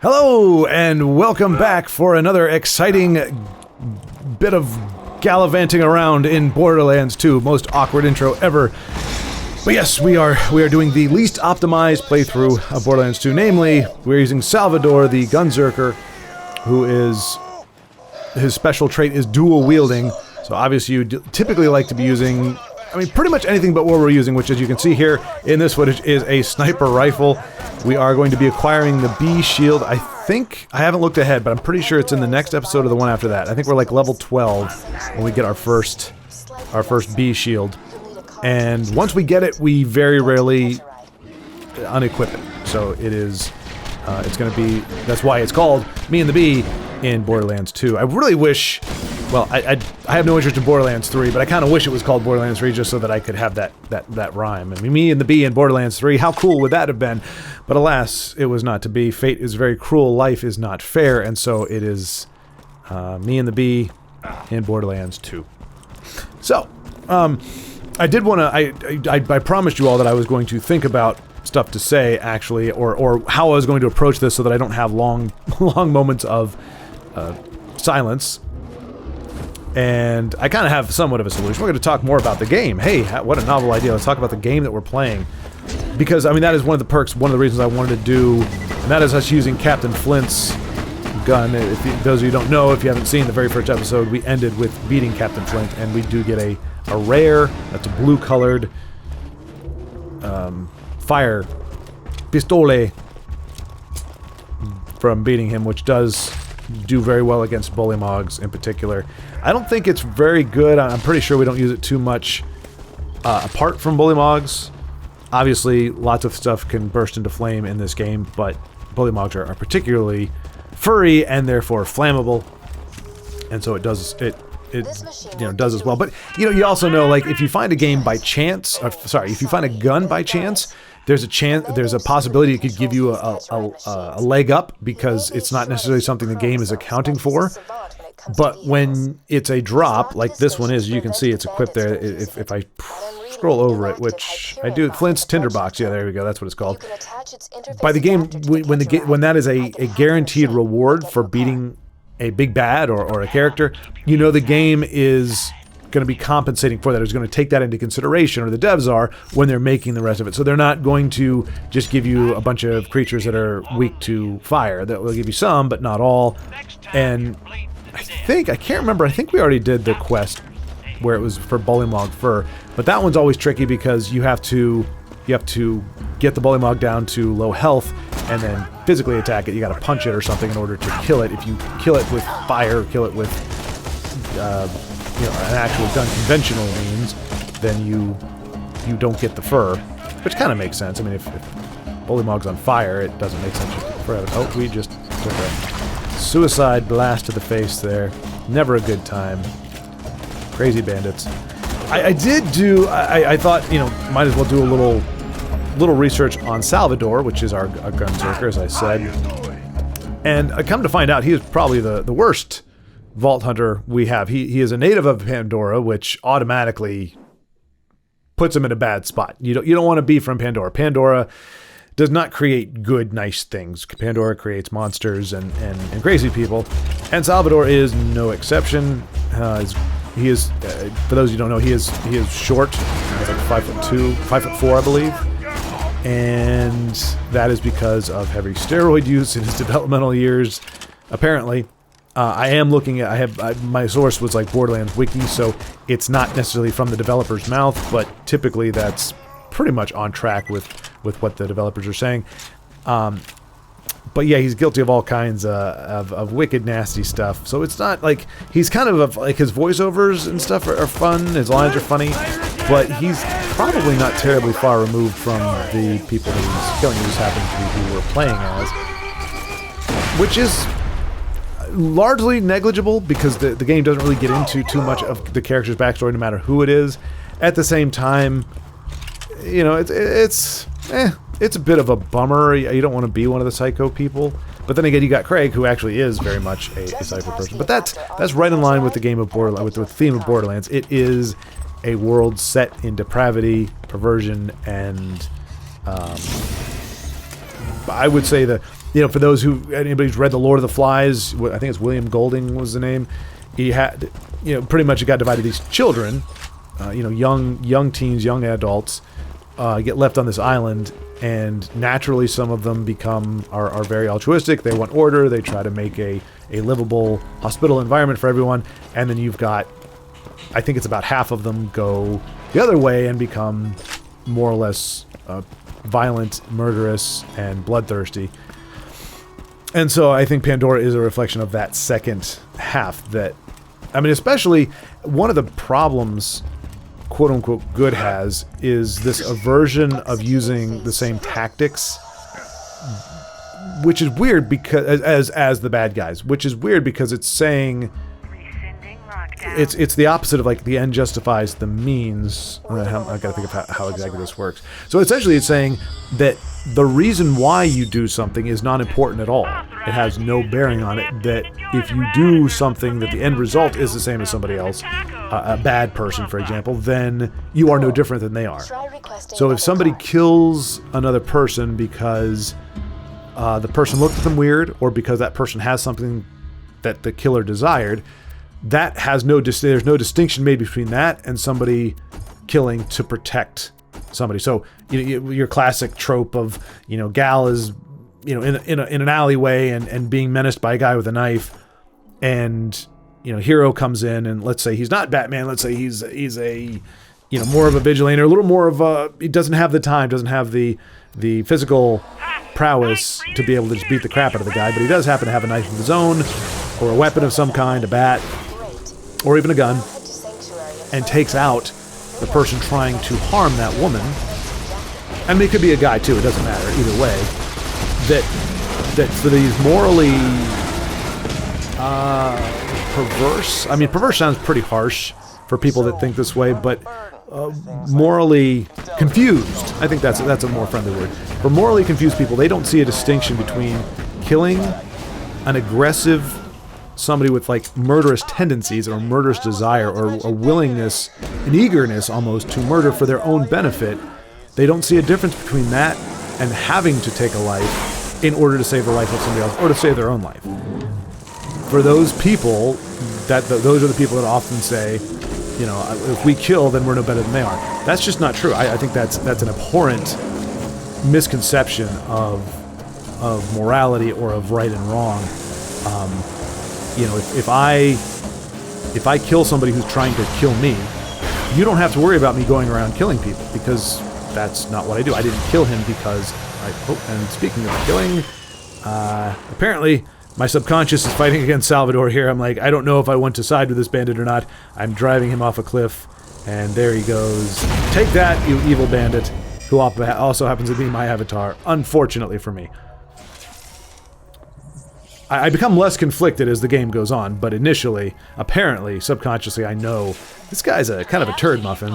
Hello, and welcome back for another exciting bit of gallivanting around in Borderlands 2. Most awkward intro ever. But yes, we are doing the least optimized playthrough of Borderlands 2. Namely, we're using Salvador, the Gunzerker, who is... his special trait is dual wielding. So obviously you typically like to be using... pretty much anything but what we're using, which as you can see here in this footage is a sniper rifle. We are going to be acquiring the Bee shield. I haven't looked ahead, but I'm pretty sure it's in the next episode or the one after that. I think we're like level 12 when we get our first Bee shield. And once we get it, we very rarely unequip it. So it is, it's going to be, that's why it's called Me and the Bee in Borderlands 2. I really wish... well, I have no interest in Borderlands 3, but I kind of wish it was called Borderlands 3 just so that I could have that rhyme. Me and the Bee in Borderlands 3, how cool would that have been? But alas, it was not to be. Fate is very cruel, life is not fair, and so it is Me and the Bee in Borderlands 2. So, I did want to... I promised you all that I was going to think about stuff to say, actually, or how I was going to approach this so that I don't have long moments of silence. And I kind of have somewhat of a solution. We're going to talk more about the game. Hey, what a novel idea. Let's talk about the game that we're playing. Because, that is one of the perks, one of the reasons I wanted to do, and that is us using Captain Flint's gun. Those of you who don't know, if you haven't seen the very first episode, we ended with beating Captain Flint, and we do get a rare, that's a blue-colored fire pistole from beating him, which does do very well against bullimogs in particular. I don't think it's very good. I'm pretty sure we don't use it too much apart from bullimogs. Obviously, lots of stuff can burst into flame in this game, but bullimogs are particularly furry and therefore flammable, and so it does does as well. But you also know, like, if you find a game by chance, if you find a gun by chance, there's a possibility it could give you a leg up because it's not necessarily something the game is accounting for. But when it's a drop, like this one is, you can see it's equipped there. If I scroll over it, which I do, Flint's Tinderbox, yeah, there we go, that's what it's called. By the game, when that is a guaranteed reward for beating a big bad or a character, the game is going to be compensating for that. It's going to take that into consideration, or the devs are, when they're making the rest of it. So they're not going to just give you a bunch of creatures that are weak to fire. They'll give you some, but not all. And I can't remember, I think we already did the quest where it was for bullymog fur, but that one's always tricky because you have to get the bullymog down to low health and then physically attack it. You got to punch it or something in order to kill it. If you kill it with fire, kill it with an actual gun, conventional means, then you don't get the fur, which kind of makes sense. If bullymog's on fire, it doesn't make sense to get the fur out of it. Oh, we just took a suicide blast to the face there. Never a good time. Crazy bandits. I thought, might as well do a little research on Salvador, which is our Gunzerker, as I said. And I come to find out he is probably the worst Vault Hunter we have. He is a native of Pandora, which automatically puts him in a bad spot. You don't want to be from Pandora. Pandora does not create good, nice things. Pandora creates monsters and crazy people, and Salvador is no exception. He is, for those who don't know, he is short. He's like 5'2", 5'4", I believe. And that is because of heavy steroid use in his developmental years, apparently. I am looking at, my source was like Borderlands Wiki, so it's not necessarily from the developer's mouth, but typically that's pretty much on track with what the developers are saying. But yeah, he's guilty of all kinds of wicked, nasty stuff. So it's not like he's kind of like his voiceovers and stuff are fun. His lines are funny, but he's probably not terribly far removed from the people that he's killing. Who just happen to be who we're playing as, which is largely negligible because the game doesn't really get into too much of the character's backstory, no matter who it is. At the same time, it's a bit of a bummer. You don't want to be one of the psycho people. But then again, you got Craig, who actually is very much a psycho person. But that's right in line with the game of Borderlands, with the theme of Borderlands. It is a world set in depravity, perversion, and I would say the you know, for those anybody's read The Lord of the Flies, I think it's William Golding was the name. He had, you know, pretty much it got divided. These children, you know, young teens, young adults, get left on this island, and naturally some of them are very altruistic. They want order. They try to make a livable, hospitable environment for everyone. And then you've got, I think it's about half of them go the other way and become more or less violent, murderous, and bloodthirsty. And so I think Pandora is a reflection of that second half. That, I mean, especially one of the problems quote-unquote good has is this aversion of using the same tactics, which is weird because as the bad guys, which is weird because it's saying it's the opposite of like the end justifies the means. I gotta think of how exactly this works. So essentially it's saying that the reason why you do something is not important at all. It has no bearing on it. That if you do something that the end result is the same as somebody else, a bad person, for example, then you are no different than they are. So if somebody kills another person because the person looked at them weird, or because that person has something that the killer desired, that has there's no distinction made between that and somebody killing to protect somebody. So your classic trope of, you know, gal is, you know, in an alleyway and being menaced by a guy with a knife, and, you know, hero comes in, and let's say he's not Batman, let's say he's a, you know, more of a vigilante, or a little more of a, he doesn't have the time, doesn't have the physical prowess to be able to just beat the crap out of the guy, but he does happen to have a knife of his own, or a weapon of some kind, a bat, or even a gun, and takes out the person trying to harm that woman. I mean, it could be a guy too, it doesn't matter, either way. That for these morally perverse, I mean, perverse sounds pretty harsh for people that think this way, but morally confused, I think that's a more friendly word. For morally confused people, they don't see a distinction between killing an aggressive somebody with like murderous tendencies or murderous desire, or a willingness, an eagerness almost to murder for their own benefit. They don't see a difference between that and having to take a life in order to save the life of somebody else, or to save their own life. For those people, those are the people that often say, you know, if we kill, then we're no better than they are. That's just not true. I think that's an abhorrent misconception of morality or of right and wrong. You know, if I kill somebody who's trying to kill me, you don't have to worry about me going around killing people, because that's not what I do. I didn't kill him because and speaking of killing, apparently my subconscious is fighting against Salvador here. I'm like, I don't know if I want to side with this bandit or not. I'm driving him off a cliff, and there he goes. Take that, you evil bandit, who also happens to be my avatar, unfortunately for me. I become less conflicted as the game goes on, but initially, apparently, subconsciously, I know this guy's a kind of a turd muffin.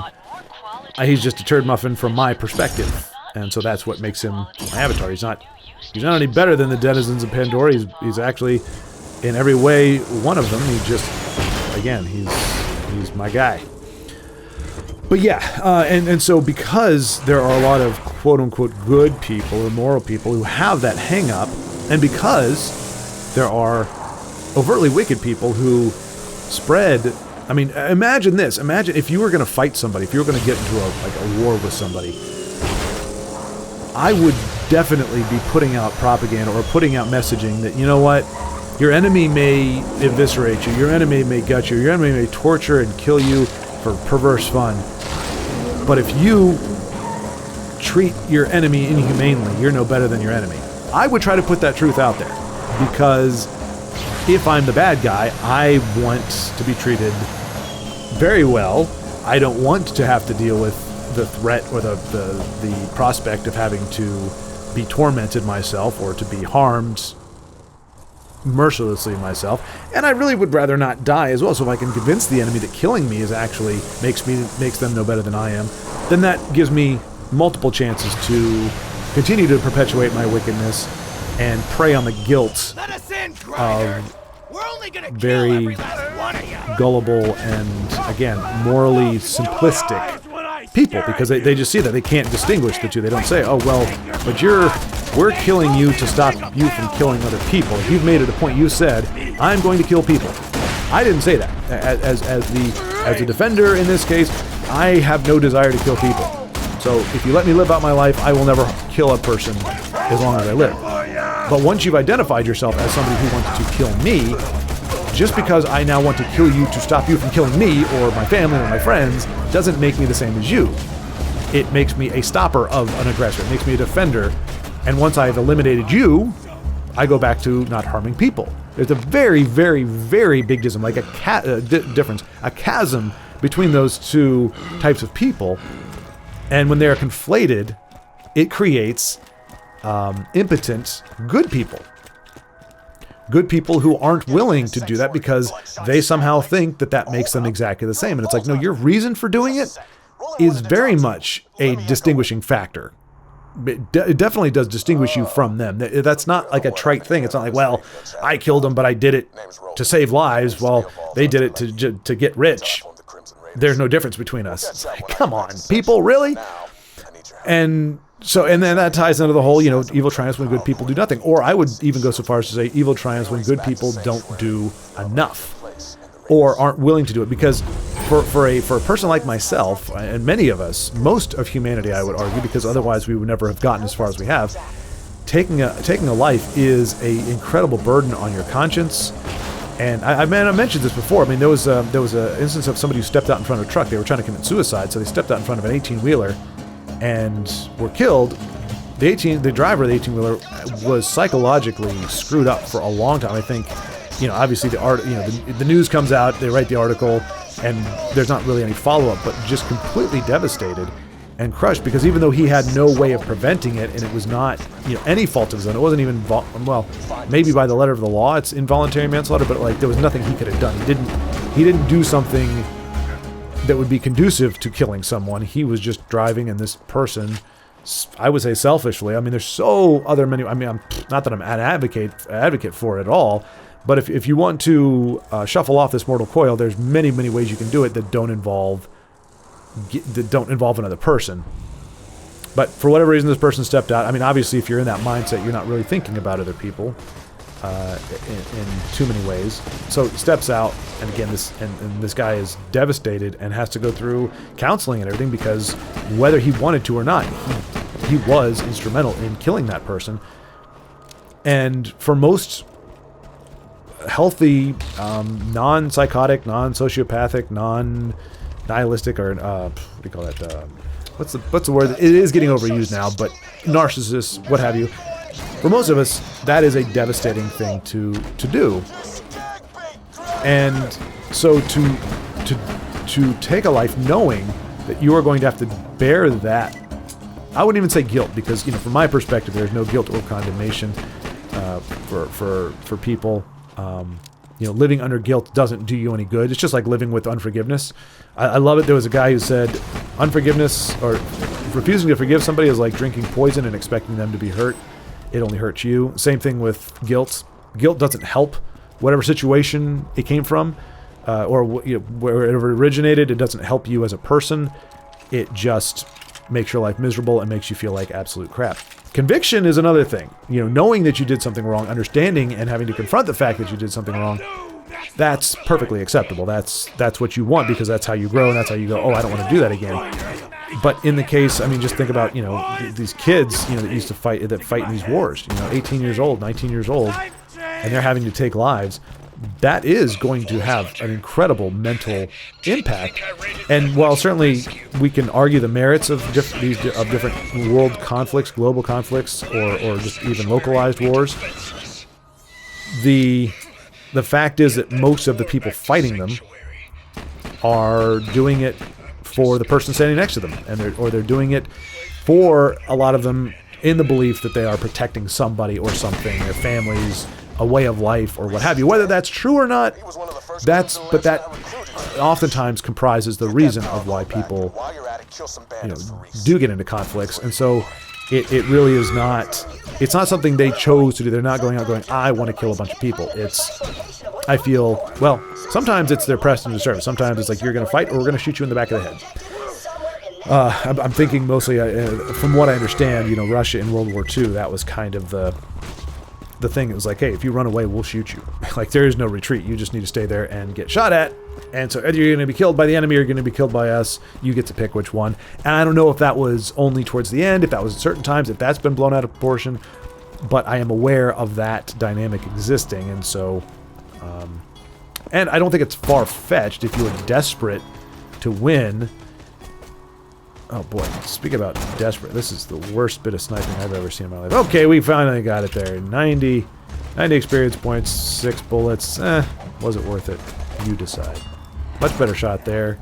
He's just a turd muffin from my perspective, and so that's what makes him my avatar. He's not any better than the denizens of Pandora. He's actually, in every way, one of them. He just, again, he's my guy. But yeah, and so because there are a lot of quote-unquote good people or moral people who have that hang-up, and because there are overtly wicked people who spread, I mean, imagine this. Imagine if you were going to fight somebody, if you were going to get into a war with somebody, I would definitely be putting out propaganda or putting out messaging that, you know what, your enemy may eviscerate you, your enemy may gut you, your enemy may torture and kill you for perverse fun, but if you treat your enemy inhumanely, you're no better than your enemy. I would try to put that truth out there, because if I'm the bad guy, I want to be treated very well. I don't want to have to deal with the threat or the prospect of having to be tormented myself or to be harmed mercilessly myself, and I really would rather not die as well. So if I can convince the enemy that killing me is actually makes them no better than I am, then that gives me multiple chances to continue to perpetuate my wickedness and prey on the guilt of very gullible and, again, morally simplistic people, because they just see that. They can't distinguish the two. They don't say, oh, well, but we're killing you to stop you from killing other people. If you've made it a point, you said, I'm going to kill people. I didn't say that. As the defender in this case, I have no desire to kill people. So if you let me live out my life, I will never kill a person as long as I live. But once you've identified yourself as somebody who wants to kill me, just because I now want to kill you to stop you from killing me or my family or my friends doesn't make me the same as you. It makes me a stopper of an aggressor. It makes me a defender. And once I've eliminated you, I go back to not harming people. There's a very, very, very big difference, like a chasm between those two types of people. And when they're conflated, it creates impotent good people. Good people who aren't willing to do that because they somehow think that that makes them exactly the same. And it's like, no, your reason for doing it is very much a distinguishing factor. It definitely does distinguish you from them. That's not like a trite thing. It's not like, well, I killed them, but I did it to save lives, while they did it to get rich. There's no difference between us. It's like, come on, people, really? And then that ties into the whole, evil triumphs when good people do nothing. Or I would even go so far as to say evil triumphs when good people don't do enough or aren't willing to do it. Because for a person like myself, and many of us, most of humanity, I would argue, because otherwise we would never have gotten as far as we have, taking a life is a incredible burden on your conscience. And I mentioned this before. I mean, there was a instance of somebody who stepped out in front of a truck. They were trying to commit suicide, so they stepped out in front of an 18-wheeler and were killed. The driver of the 18-wheeler was psychologically screwed up for a long time. I think, obviously the news comes out, they write the article, and there's not really any follow-up, but just completely devastated and crushed, because even though he had no way of preventing it, and it was not, any fault of his own, it wasn't even, maybe by the letter of the law, it's involuntary manslaughter, but there was nothing he could have done. He didn't do something that would be conducive to killing someone. He was just driving, and this person, I would say selfishly, I mean, there's many, I mean, I'm not that I'm an advocate for it at all, but if you want to shuffle off this mortal coil, there's many, many ways you can do it that don't involve another person. But for whatever reason, this person stepped out. I mean, obviously, if you're in that mindset, you're not really thinking about other people in too many ways. So he steps out, and again, this guy is devastated and has to go through counseling and everything, because whether he wanted to or not, he was instrumental in killing that person. And for most healthy, non-psychotic, non-sociopathic, non-nihilistic, or what do you call that? What's the word? It is getting overused now, but narcissists, what have you. For most of us, that is a devastating thing to do. And so to take a life knowing that you are going to have to bear that, I wouldn't even say guilt, because from my perspective, there's no guilt or condemnation for people. Living under guilt doesn't do you any good. It's just like living with unforgiveness. I love it. There was a guy who said unforgiveness, or refusing to forgive somebody, is like drinking poison and expecting them to be hurt. It only hurts you. Same thing with guilt. Guilt doesn't help whatever situation it came from, or where it originated. It doesn't help you as a person. It just makes your life miserable and makes you feel like absolute crap. Conviction is another thing. Knowing that you did something wrong, understanding and having to confront the fact that you did something wrong, that's perfectly acceptable. That's what you want, because that's how you grow, and that's how you go, oh, I don't want to do that again. But in the case, I mean, just think about, these kids, that used to fight in these wars, 18 years old, 19 years old, and they're having to take lives. That is going to have an incredible mental impact. And while certainly we can argue the merits of different world conflicts, global conflicts, or just even localized wars, the fact is that most of the people fighting them are doing it for the person standing next to them, and they're doing it for a lot of them in the belief that they are protecting somebody or something, their families, a way of life, or what have you. Whether that's true or not, that oftentimes comprises the reason of why people, do get into conflicts. And so it really is not. It's not something they chose to do. They're not going out going, I want to kill a bunch of people. I feel, sometimes it's their pressed into service. Sometimes it's like, you're going to fight, or we're going to shoot you in the back of the head. I'm thinking mostly, from what I understand, you know, Russia in World War II, that was kind of the thing. It was like, hey, if you run away, we'll shoot you. Like, there is no retreat. You just need to stay there and get shot at. And so either you're going to be killed by the enemy or you're going to be killed by us. You get to pick which one. And I don't know if that was only towards the end, if that was at certain times, if that's been blown out of proportion. But I am aware of that dynamic existing. And so, and I don't think it's far-fetched if you are desperate to win. Oh boy, speaking about desperate, this is the worst bit of sniping I've ever seen in my life. Okay, we finally got it there. 90 experience points, 6 bullets. Was it worth it? You decide. Much better shot there.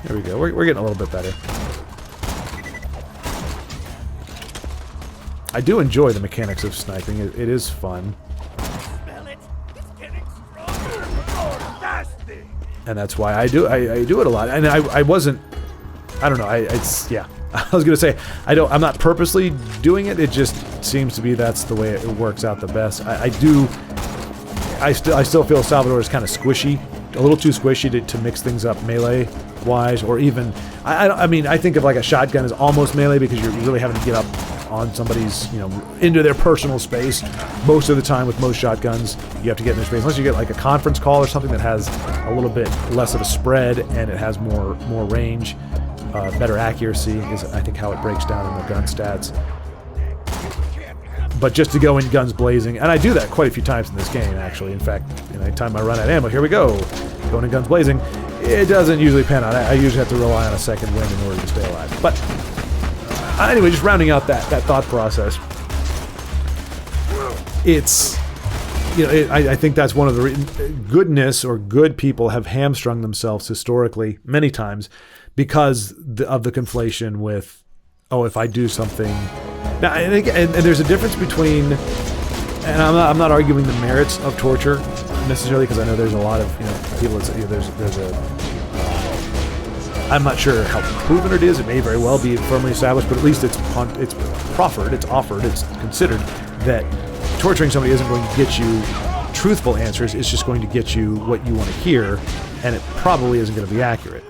There we go. We're getting a little bit better. I do enjoy the mechanics of sniping. It is fun. And that's why I do it a lot. And I wasn't, I don't know, it's yeah. I was gonna say I'm not purposely doing it. It just seems to be that's the way it works out the best. I still feel Salvador is kind of squishy, a little too squishy to mix things up melee wise, or even I mean I think of like a shotgun as almost melee because you're really having to get up on somebody's, you know, into their personal space. Most of the time with most shotguns, you have to get in their space. Unless you get like a conference call or something that has a little bit less of a spread and it has more range, better accuracy is I think how it breaks down in the gun stats. But just to go in guns blazing, and I do that quite a few times in this game actually. In fact, anytime I run out of ammo, here we go, going in guns blazing. It doesn't usually pan out. I usually have to rely on a second wind in order to stay alive. But anyway, just rounding out that thought process, it's, you know, I think that's one of the goodness or good people have hamstrung themselves historically many times because of the conflation with, oh, if I do something. Now, and there's a difference between, and I'm not arguing the merits of torture necessarily because I know there's a lot of, you know, people that say there's a. I'm not sure how proven it is. It may very well be firmly established, but at least it's proffered, it's offered, it's considered that torturing somebody isn't going to get you truthful answers. It's just going to get you what you want to hear, and it probably isn't going to be accurate.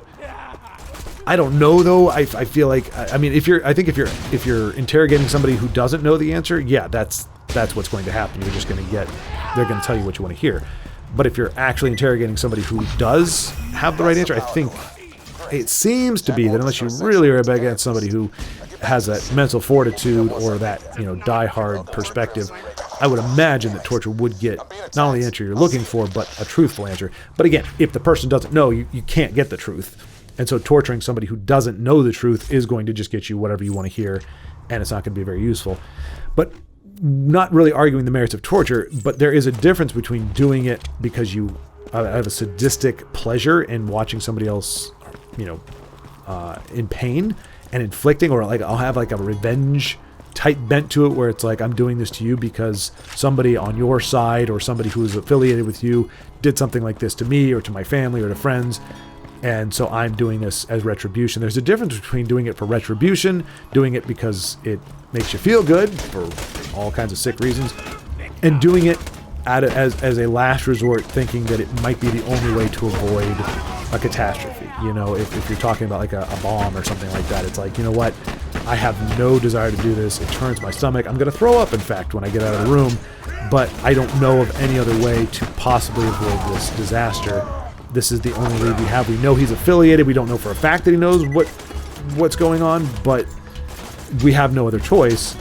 I don't know though. I feel like I mean if you're interrogating somebody who doesn't know the answer, yeah, that's what's going to happen. You're just going to they're going to tell you what you want to hear. But if you're actually interrogating somebody who does have the right answer, I think it seems to be that unless you really are up against somebody who has that mental fortitude or that, you know, die-hard perspective, I would imagine that torture would get not only the answer you're looking for, but a truthful answer. But again, if the person doesn't know, you can't get the truth. And so torturing somebody who doesn't know the truth is going to just get you whatever you want to hear, and it's not going to be very useful. But not really arguing the merits of torture, but there is a difference between doing it because you have a sadistic pleasure in watching somebody else, you know, in pain and inflicting, or like I'll have like a revenge type bent to it where it's like I'm doing this to you because somebody on your side or somebody who is affiliated with you did something like this to me or to my family or to friends, and so I'm doing this as retribution. There's a difference between doing it for retribution, doing it because it makes you feel good for all kinds of sick reasons, and doing it as a last resort, thinking that it might be the only way to avoid a catastrophe. You know, if you're talking about like a bomb or something like that, it's like, you know what, I have no desire to do this. It turns my stomach. I'm going to throw up, in fact, when I get out of the room, but I don't know of any other way to possibly avoid this disaster. This is the only lead we have. We know he's affiliated. We don't know for a fact that he knows what's going on, but we have no other choice.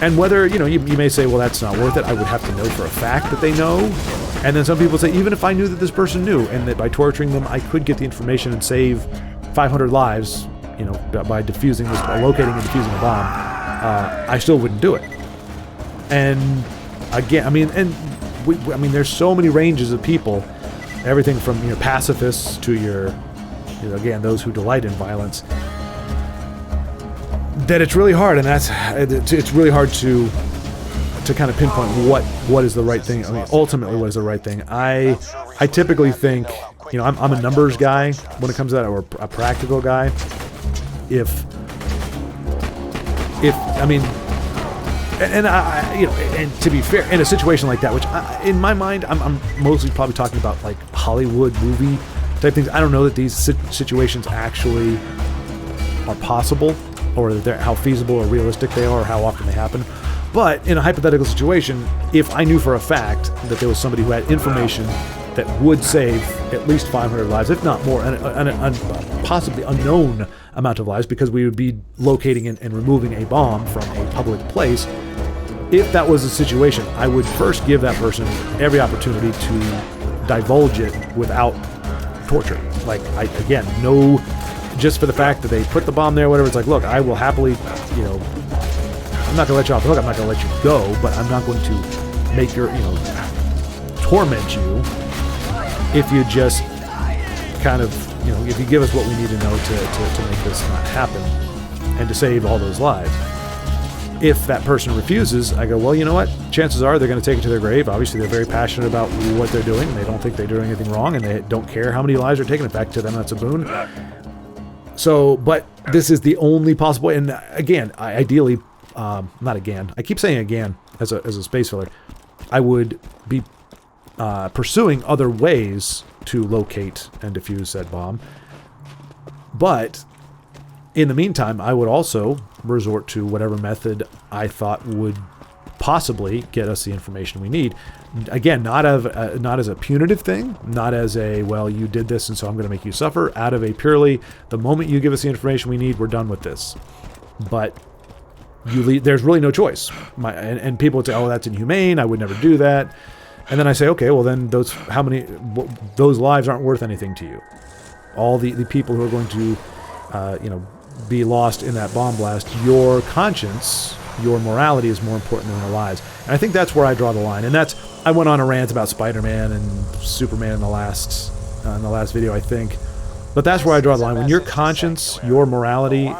And whether, you know, you may say, well, that's not worth it. I would have to know for a fact that they know. And then some people say, even if I knew that this person knew and that by torturing them, I could get the information and save 500 lives, you know, by locating and defusing a bomb, I still wouldn't do it. And again, I mean, there's so many ranges of people, everything from, you know, pacifists to your, you know, again, those who delight in violence, that it's really hard, and it's really hard to kind of pinpoint what is the right thing. I mean, ultimately, what is the right thing? I typically think, you know, I'm a numbers guy when it comes to that, or a practical guy. If I mean, and I, you know, and to be fair, in a situation like that, which in my mind, I'm mostly probably talking about like Hollywood movie type things. I don't know that these situations actually are possible, or that how feasible or realistic they are, or how often they happen. But in a hypothetical situation, if I knew for a fact that there was somebody who had information that would save at least 500 lives, if not more, and possibly unknown amount of lives, because we would be locating and removing a bomb from a public place. If that was the situation, I would first give that person every opportunity to divulge it without torture. Like, just for the fact that they put the bomb there, whatever, it's like, look, I will happily, I'm not going to let you off the hook, I'm not going to let you go, but I'm not going to make torment you if you just kind of, if you give us what we need to know to make this not happen and to save all those lives. If that person refuses, I go, well, you know what? Chances are they're going to take it to their grave. Obviously, they're very passionate about what they're doing. They don't think they're doing anything wrong, and they don't care how many lives are taken. In fact, to them, that's a boon. So, but this is the only possible, and again, ideally, not again. I keep saying again as a space filler. I would be pursuing other ways to locate and defuse said bomb. But in the meantime, I would also resort to whatever method I thought would possibly get us the information we need. Again, not as a punitive thing, not as a, well, you did this and so I'm going to make you suffer, out of a purely, the moment you give us the information we need, we're done with this. But there's really no choice. And people would say, oh, that's inhumane, I would never do that. And then I say, okay, well then those lives aren't worth anything to you. All the people who are going to, be lost in that bomb blast, your conscience, your morality is more important than their lives. And I think that's where I draw the line. And I went on a rant about Spider-Man and Superman in the last video, I think. But that's where I draw the line. When your conscience, your morality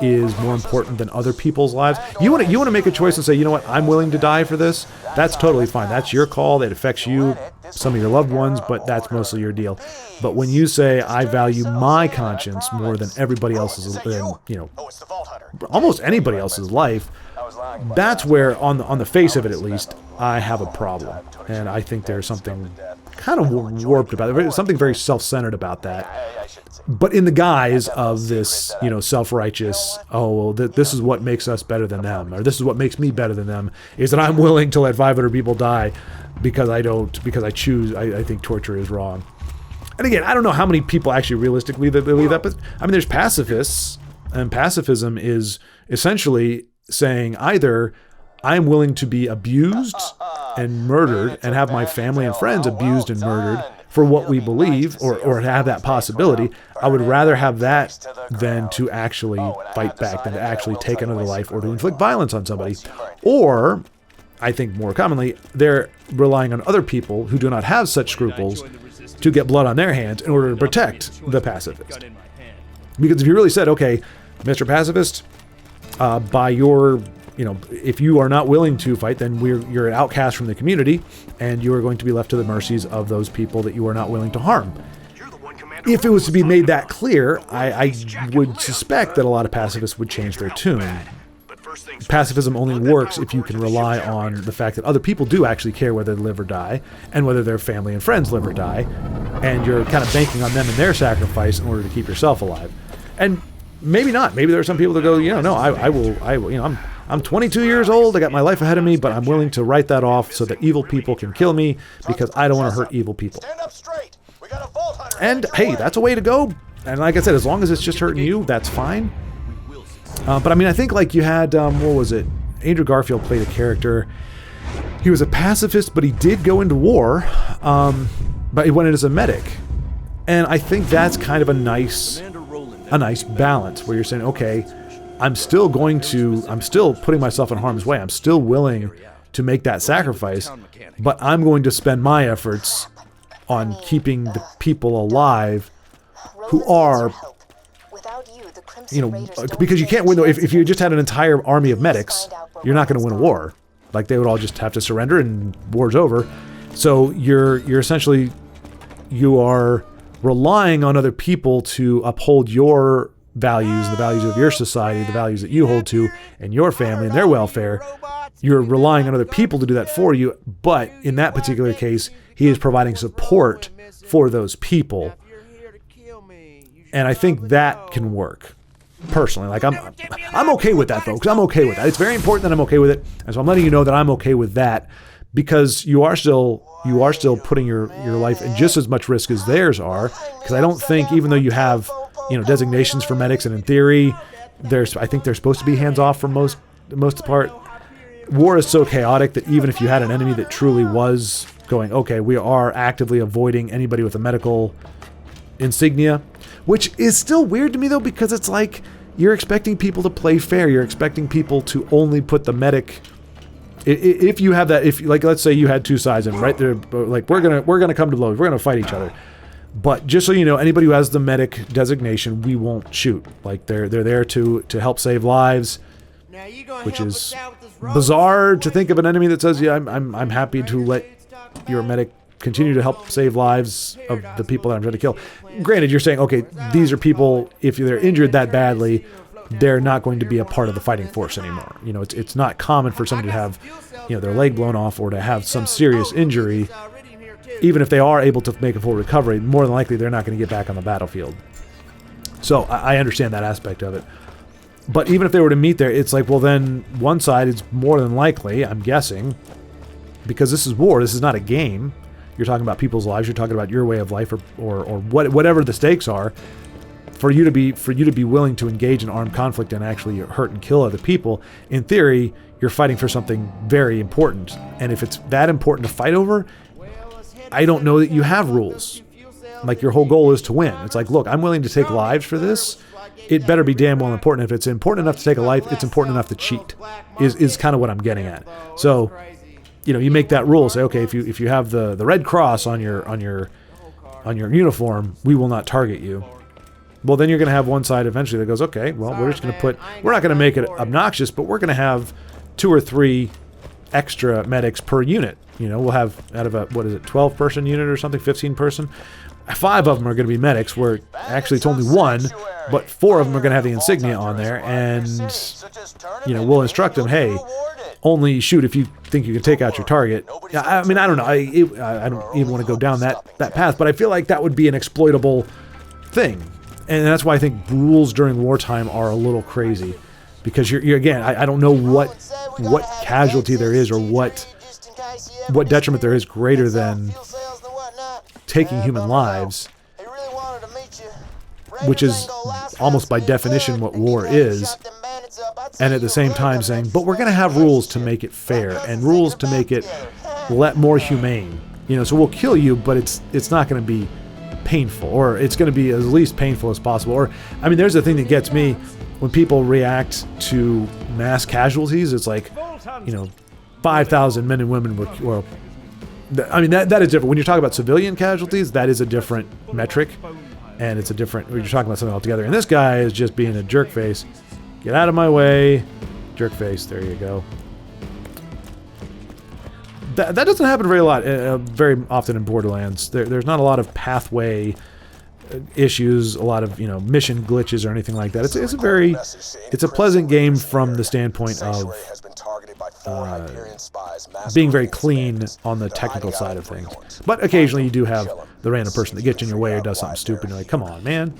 is more important than other people's lives, you want to make a choice and say, you know what, I'm willing to die for this. That's totally fine. That's your call. That affects you, some of your loved ones, but that's mostly your deal. But when you say, I value my conscience more than everybody else's, almost anybody else's life, that's where, on the face of it at least, I have a problem. And I think there's something kind of warped about it, something very self-centered about that. But in the guise of this, self-righteous, this is what makes us better than them, or this is what makes me better than them, is that I'm willing to let 500 people die because I think torture is wrong. And again, I don't know how many people actually realistically believe that, but I mean, there's pacifists, and pacifism is essentially saying either I'm willing to be abused and murdered and have my family and friends abused and murdered for what we believe, or have that possibility. I would rather have that than to actually fight back, than to actually take another life or to inflict violence on somebody. Or, I think more commonly, they're relying on other people who do not have such scruples to get blood on their hands in order to protect the pacifist. Because if you really said, okay, Mr. Pacifist, by your, if you are not willing to fight, then you're an outcast from the community, and you are going to be left to the mercies of those people that you are not willing to harm. If it was to be made that clear, I would suspect that a lot of pacifists would change their tune. Pacifism only works if you can rely on the fact that other people do actually care whether they live or die, and whether their family and friends live or die, and you're kind of banking on them and their sacrifice in order to keep yourself alive. And maybe not. Maybe there are some people that go, no, I will, I'm 22 years old, I got my life ahead of me, but I'm willing to write that off so that evil people can kill me because I don't want to hurt evil people. And hey, that's a way to go. And like I said, as long as it's just hurting you, that's fine. But I mean, I think like you had, what was it? Andrew Garfield played a character. He was a pacifist, but he did go into war, but he went in as a medic. And I think that's kind of a nice balance where you're saying, okay, I'm still putting myself in harm's way. I'm still willing to make that sacrifice, but I'm going to spend my efforts on keeping the people alive who are, because you can't win. If you just had an entire army of medics, you're not going to win a war. Like, they would all just have to surrender and war's over. So you're essentially, you are relying on other people to uphold your values, the values of your society, the values that you hold to, and your family and their welfare. you're relying on other people to do that for you, but in that particular case, he is providing support for those people. And I think that can work. Personally, like I'm okay with that, folks. I'm okay with that. It's very important that I'm okay with it, and so I'm letting you know that I'm okay with that, because you are still putting your life in just as much risk as theirs are. Because I don't think, even though you have designations for medics, and in theory, I think they're supposed to be hands off for the most part. War is so chaotic that even if you had an enemy that truly was going, okay, we are actively avoiding anybody with a medical insignia, which is still weird to me though, because it's like you're expecting people to play fair. You're expecting people to only put the medic. If you have that, if like let's say you had two sides and right there, like we're gonna come to blows, we're gonna fight each other. But just so you know, anybody who has the medic designation, we won't shoot. Like they're there to help save lives, which is bizarre to think of an enemy that says, yeah, I'm happy to let your medic continue to help save lives of the people that I'm trying to kill. Granted, you're saying, okay, these are people, if they're injured that badly, they're not going to be a part of the fighting force anymore. It's not common for somebody to have, their leg blown off or to have some serious injury. Even if they are able to make a full recovery, more than likely they're not going to get back on the battlefield. So I understand that aspect of it. But even if they were to meet there, it's like, well, then one side is more than likely, I'm guessing, because this is war, this is not a game. You're talking about people's lives. You're talking about your way of life, or whatever the stakes are. For you to be willing to engage in armed conflict and actually hurt and kill other people, in theory, you're fighting for something very important. And if it's that important to fight over, I don't know that you have rules. Like your whole goal is to win. It's like, look, I'm willing to take lives for this. It better be damn well important. If it's important enough to take a life, it's important enough to cheat. Is kind of what I'm getting at. So. You make that rule. Say, okay, if you have the Red Cross on your uniform, we will not target you. Well, then you're going to have one side eventually that goes, okay, well, we're just going to we're not going to make it obnoxious, but we're going to have 2 or 3 extra medics per unit. We'll have out of a 12-person unit or something, 15-person. 5 of them are going to be medics, where actually it's only 1, but 4 of them are going to have the insignia on there, and we'll instruct them, hey, only shoot if you think you can take out your target. I mean, I don't know. I don't even want to go down that path, but I feel like that would be an exploitable thing. And that's why I think rules during wartime are a little crazy. Because you're again, I don't know what casualty there is, or what detriment there is greater than taking human lives, which is almost by definition what war is. And at the same time saying, but we're going to have rules to make it fair and rules to make it more humane. So we'll kill you, but it's not going to be painful, or it's going to be as least painful as possible. Or, I mean, there's the thing that gets me when people react to mass casualties. It's like, 5,000 men and women were, I mean, that is different. When you're talking about civilian casualties, that is a different metric, and it's a different, you're talking about something altogether. And this guy is just being a jerk face. Get out of my way. Jerk face. There you go. That doesn't happen very often in Borderlands. There's not a lot of pathway issues, a lot of mission glitches or anything like that. It's a pleasant game from the standpoint of being very clean on the technical side of things. But occasionally you do have the random person that gets in your way or does something stupid. You're like, come on, man.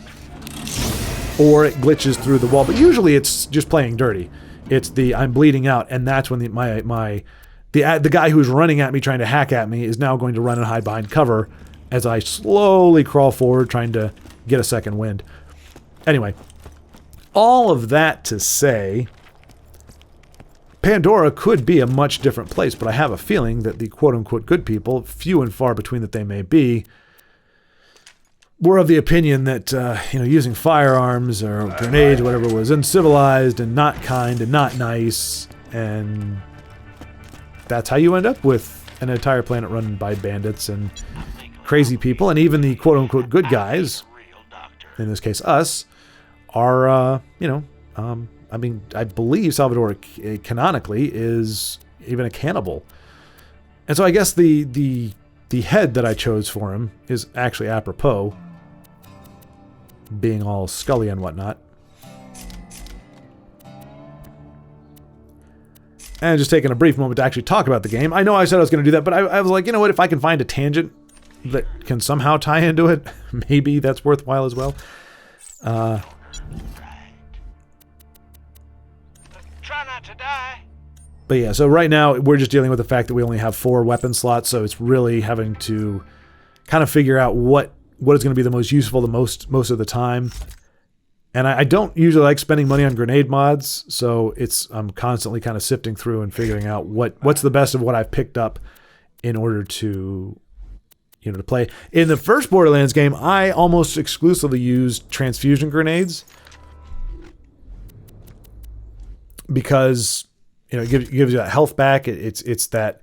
Or it glitches through the wall, but usually it's just playing dirty. It's I'm bleeding out, and that's when the guy who's running at me trying to hack at me is now going to run and hide behind cover as I slowly crawl forward trying to get a second wind. Anyway, all of that to say, Pandora could be a much different place, but I have a feeling that the quote-unquote good people, few and far between that they may be, were of the opinion that, using firearms or grenades or whatever was uncivilized and not kind and not nice, and that's how you end up with an entire planet run by bandits and crazy people, and even the quote-unquote good guys, in this case us, are, I mean, I believe Salvador canonically is even a cannibal. And so I guess the head that I chose for him is actually apropos, being all Scully and whatnot. And just taking a brief moment to actually talk about the game. I know I said I was going to do that, but I was like, you know what? If I can find a tangent that can somehow tie into it, maybe that's worthwhile as well. Try not to die. But yeah, so right now we're just dealing with the fact that we only have 4 weapon slots, so it's really having to kind of figure out what is going to be the most useful the most of the time. And I don't usually like spending money on grenade mods, so I'm constantly kind of sifting through and figuring out what's the best of what I've picked up in order to, you know, to play. In the first Borderlands game, I almost exclusively used transfusion grenades because, you know, it gives you that health back. It's that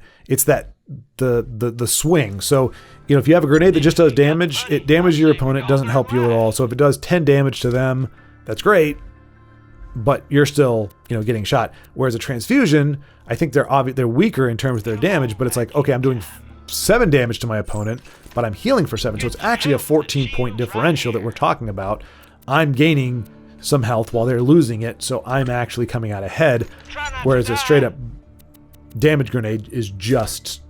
the swing. So, you know, if you have a grenade that just does damage, it damages your opponent, doesn't help you at all. So if it does 10 damage to them, that's great, but you're still, you know, getting shot. Whereas a transfusion, I think they're weaker in terms of their damage, but it's like, okay, I'm doing 7 damage to my opponent, but I'm healing for 7. So it's actually a 14-point differential that we're talking about. I'm gaining some health while they're losing it, so I'm actually coming out ahead. Whereas a straight up damage grenade is just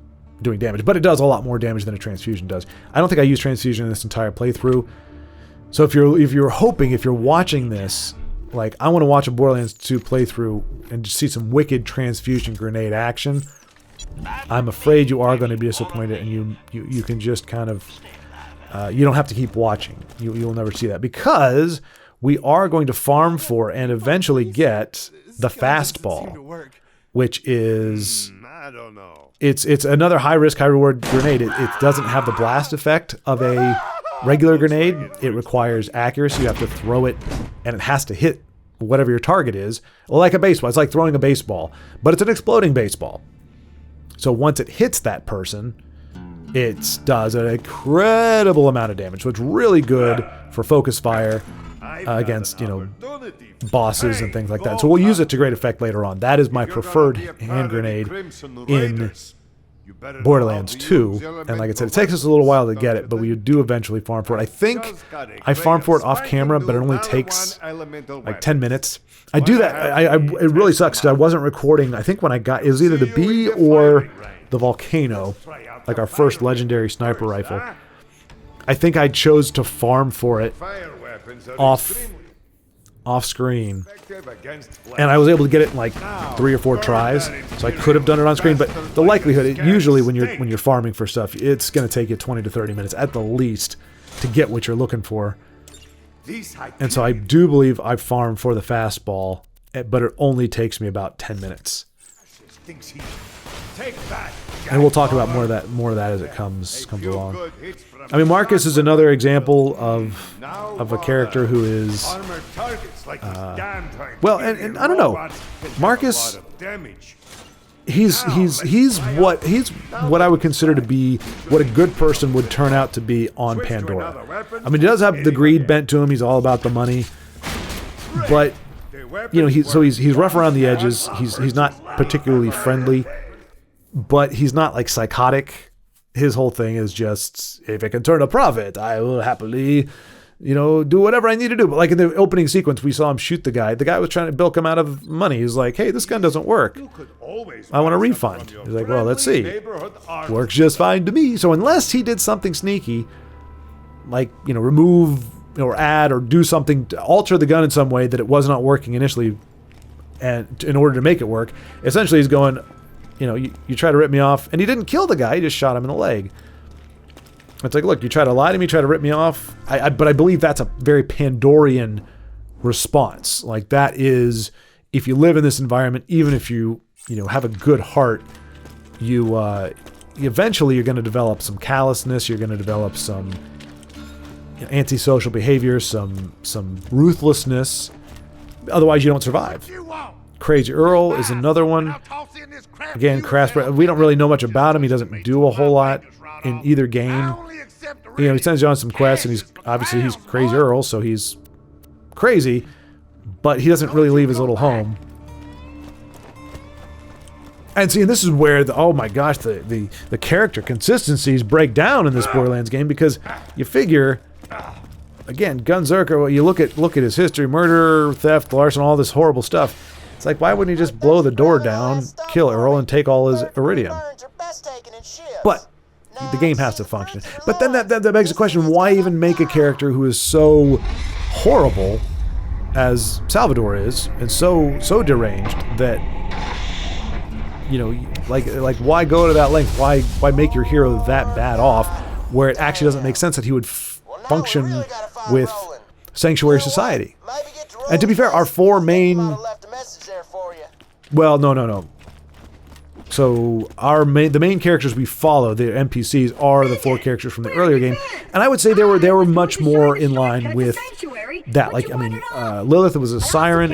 doing damage, but it does a lot more damage than a transfusion does. I don't think I used transfusion in this entire playthrough. So if you're watching this, like, I want to watch a Borderlands 2 playthrough and just see some wicked transfusion grenade action, I'm afraid you are going to be disappointed, and you can just kind of you don't have to keep watching. You'll never see that, because we are going to farm for and eventually get the fastball, which is, I don't know. It's another high risk, high reward grenade. It doesn't have the blast effect of a regular grenade. It requires accuracy. You have to throw it, and it has to hit whatever your target is. Like a baseball. It's like throwing a baseball, but it's an exploding baseball. So once it hits that person, it does an incredible amount of damage. So it's really good for focus fire against, you know, bosses and things like that. So we'll use it to great effect later on. That is my preferred hand grenade in Borderlands 2. And like I said, it takes us a little while to get it, but we do eventually farm for it. I think I farm for it off camera, but it only takes like 10 minutes. I do that. It really sucks because I wasn't recording. I think when I got, it was either the Bee or the Volcano, like our first legendary sniper rifle. I think I chose to farm for it off screen, and I was able to get it in like 3 or 4 tries, so I could have done it on screen, but the likelihood, usually when you're farming for stuff, it's going to take you 20 to 30 minutes at the least to get what you're looking for. And so I do believe I farmed for the fastball, but it only takes me about 10 minutes. And we'll talk about more of that as it comes along. I mean, Marcus is another example of a character who is well, and I don't know, Marcus. He's what I would consider to be what a good person would turn out to be on Pandora. I mean, he does have the greed bent to him. He's all about the money, but you know, he's rough around the edges. He's not particularly friendly, but he's not like psychotic. His whole thing is just, if it can turn a profit, I will happily, you know, do whatever I need to do. But like in the opening sequence, we saw him shoot the guy. The guy was trying to bilk him out of money. He's like, hey, this gun doesn't work. I want a refund. He's like, well, let's see. Works just fine to me. So unless he did something sneaky, like, you know, remove or add or do something to alter the gun in some way that it was not working initially, and in order to make it work, essentially he's going, you know, you try to rip me off, and he didn't kill the guy, he just shot him in the leg. It's like, look, you try to lie to me, try to rip me off, but I believe that's a very Pandorian response. Like, that is, if you live in this environment, even if you know, have a good heart, you eventually you're going to develop some callousness, you're going to develop some antisocial behavior, some ruthlessness. Otherwise, you don't survive. Crazy Earl is another one. Again, crass. We don't really know much about him. He doesn't do a whole lot in either game. You know, he sends you on some quests, and he's Crazy Earl, so he's crazy, but he doesn't really leave his little home. And see, and this is where oh my gosh, the character consistencies break down in this Borderlands game, because you figure, again, Gunzerker, well, you look at his history, murder, theft, larceny, all this horrible stuff. It's like, why wouldn't he just blow the door down, kill Earl, and take all his iridium? But the game has to function. But then that begs the question, why even make a character who is so horrible as Salvador is, and so deranged that, you know, like why go to that length? Why make your hero that bad off, where it actually doesn't make sense that he would function with Sanctuary Society? And to be fair, our four main... Well, no. So the main characters we follow, the NPCs, are the four characters from the earlier game, and I would say they were much more in line with that. Like, I mean, Lilith is a siren,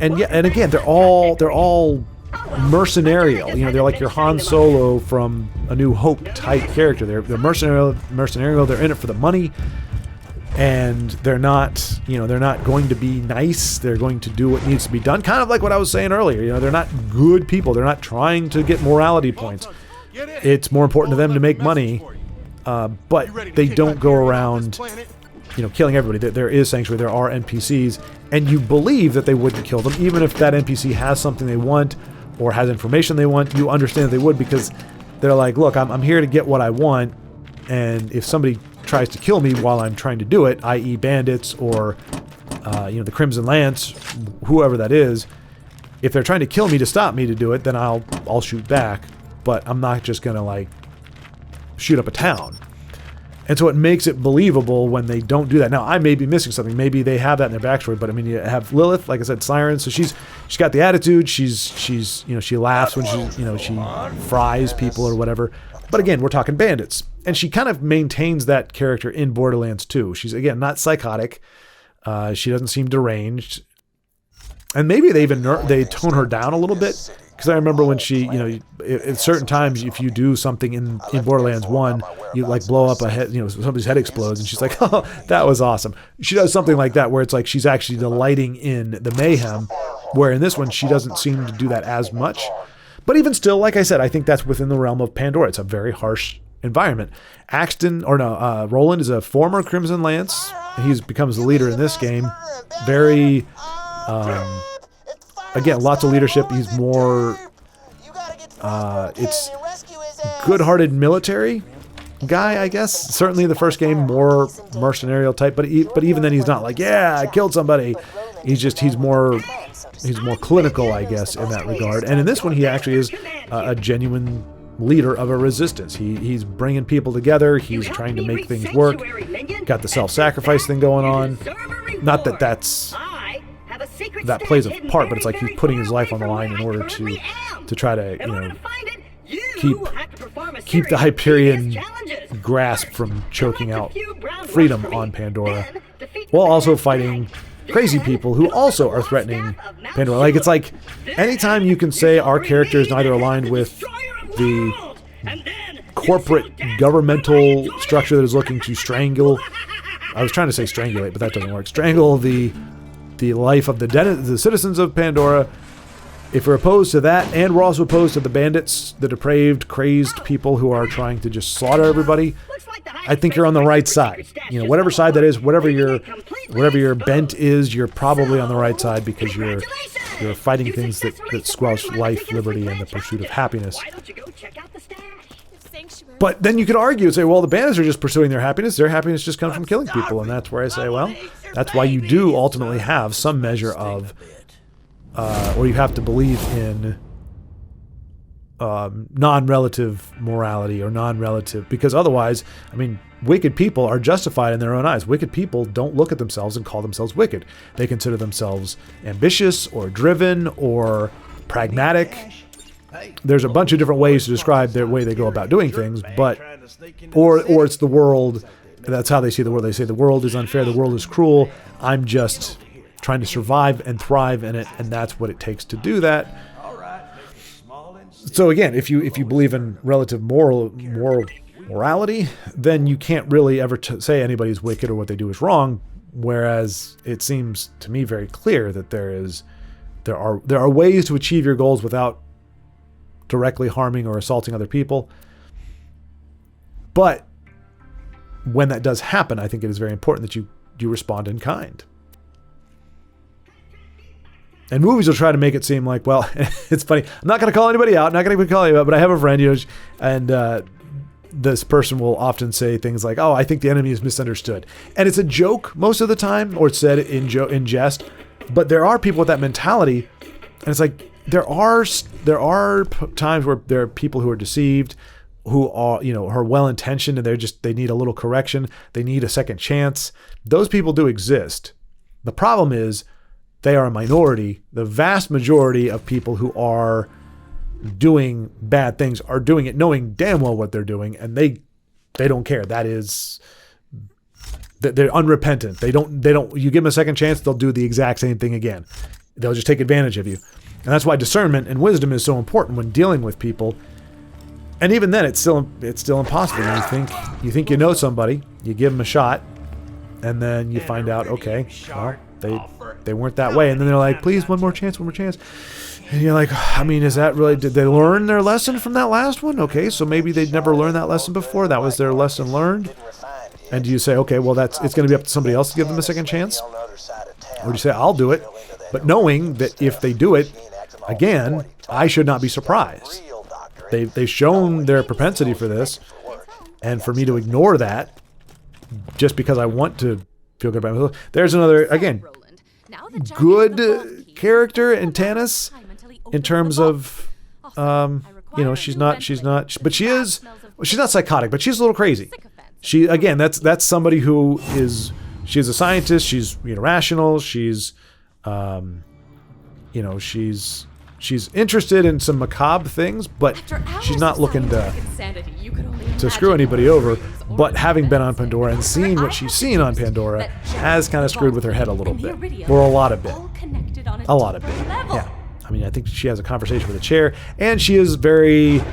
and again, they're all mercenarial. You know, they're like your Han Solo from A New Hope type character. They're mercenarial. They're in it for the money. And they're not going to be nice. They're going to do what needs to be done. Kind of like what I was saying earlier. You know, they're not good people. They're not trying to get morality points. It's more important to them to make money. But they don't go around, you know, killing everybody. There is Sanctuary. There are NPCs. And you believe that they wouldn't kill them. Even if that NPC has something they want or has information they want, you understand that they would, because they're like, look, I'm here to get what I want. And if somebody tries to kill me while I'm trying to do it, i.e. bandits or the Crimson Lance, whoever that is, if they're trying to kill me to stop me to do it, then I'll shoot back, but I'm not just gonna like shoot up a town. And so it makes it believable when they don't do that. Now, I may be missing something. Maybe they have that in their backstory, but I mean, you have Lilith, like I said, siren, so she's got the attitude. She's you know, she laughs when she fries people or whatever. But again, we're talking bandits. And she kind of maintains that character in Borderlands 2. She's, again, not psychotic. She doesn't seem deranged. And maybe they tone her down a little bit. Because I remember when she, you know, at certain times, if you do something in Borderlands 1, you like blow up a head, you know, somebody's head explodes, and she's like, oh, that was awesome. She does something like that where it's like she's actually delighting in the mayhem, where in this one, she doesn't seem to do that as much. But even still, like I said, I think that's within the realm of Pandora. It's a very harsh environment. Roland is a former Crimson Lance. He becomes the leader in this game. Very, again, lots of leadership. He's more, it's good-hearted military guy, I guess. Certainly the first game, more mercenarial type, but even then he's not like, yeah, I killed somebody. He's more clinical, I guess, in that regard. And in this one, he actually is a genuine leader of a resistance. He's bringing people together. He's trying to make things work. Got the self-sacrifice thing going on. Not that that plays a part, but it's like he's putting his life on the line in order to try to, you know, keep the Hyperion grasp from choking out freedom on Pandora, while also fighting crazy people who also are threatening Pandora. Like, it's like anytime you can say our character is neither aligned with the corporate governmental structure that is looking to strangle, I was trying to say strangulate, but that doesn't work, strangle the life of the citizens of Pandora. If we're opposed to that, and we're also opposed to the bandits, the depraved, crazed people who are trying to just slaughter everybody, I think you're on the right side. You know, whatever side that is, whatever your bent is, you're probably on the right side, because you're fighting things that squelch life, liberty, and the pursuit of happiness. But then you could argue and say, well, the bandits are just pursuing their happiness. Their happiness just comes from killing people, and that's where I say, well, that's why you do ultimately have some measure of, or you have to believe in non-relative morality or non-relative, because otherwise, I mean, wicked people are justified in their own eyes. Wicked people don't look at themselves and call themselves wicked. They consider themselves ambitious or driven or pragmatic. There's a bunch of different ways to describe their way they go about doing things, but or it's the world. That's how they see the world. They say the world is unfair, the world is cruel. I'm just trying to survive and thrive in it, and that's what it takes to do that. So again, if you believe in relative morality, then you can't really ever say anybody's wicked or what they do is wrong. Whereas it seems to me very clear that there are ways to achieve your goals without directly harming or assaulting other people. But when that does happen, I think it is very important that you respond in kind. And movies will try to make it seem like, well, it's funny. I'm not going to call anybody out. Not going to call you out, but I have a friend, and this person will often say things like, "Oh, I think the enemy is misunderstood," and it's a joke most of the time, or it's said in jest. But there are people with that mentality, and it's like there are times where there are people who are deceived, who are well intentioned, and they need a little correction. They need a second chance. Those people do exist. The problem is, they are a minority. The vast majority of people who are doing bad things are doing it knowing damn well what they're doing, and they don't care. They're unrepentant. They don't you give them a second chance, they'll do the exact same thing again. They'll just take advantage of you. And that's why discernment and wisdom is so important when dealing with people. And even then it's still impossible. You think you know somebody, you give them a shot, and then you find out, okay, well, they weren't that way, and then they're like, please, one more chance, and you're like, I mean, is that really, did they learn their lesson from that last one? Okay, so maybe they'd never learned that lesson before, that was their lesson learned, and do you say, okay, well, it's going to be up to somebody else to give them a second chance, or do you say, I'll do it, but knowing that if they do it again, I should not be surprised. They've shown their propensity for this, and for me to ignore that just because I want to feel good about myself. There's another, again, good character in Tanis in terms of, she's not psychotic, but she's a little crazy. That's somebody who she's a scientist. She's rational. She's interested in some macabre things, but she's not looking to screw anybody over. But having been on Pandora and seeing what she's seen on Pandora has kind of screwed with her head a little bit. Or a lot of bit. Yeah. I mean, I think she has a conversation with a chair, and she is very...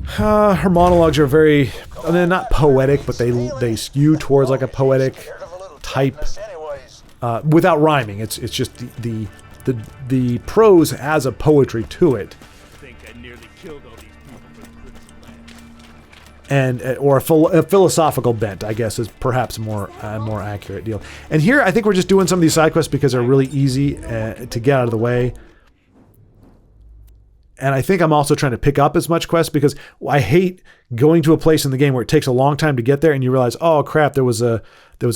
her monologues are very... I mean, not poetic, but they skew towards like a poetic type... without rhyming. It's just the prose has a poetry to it. And or a philosophical bent, I guess, is perhaps a more accurate deal. And here, I think we're just doing some of these side quests because they're really easy to get out of the way. And I think I'm also trying to pick up as much quests because I hate going to a place in the game where it takes a long time to get there, and you realize, oh crap, there was a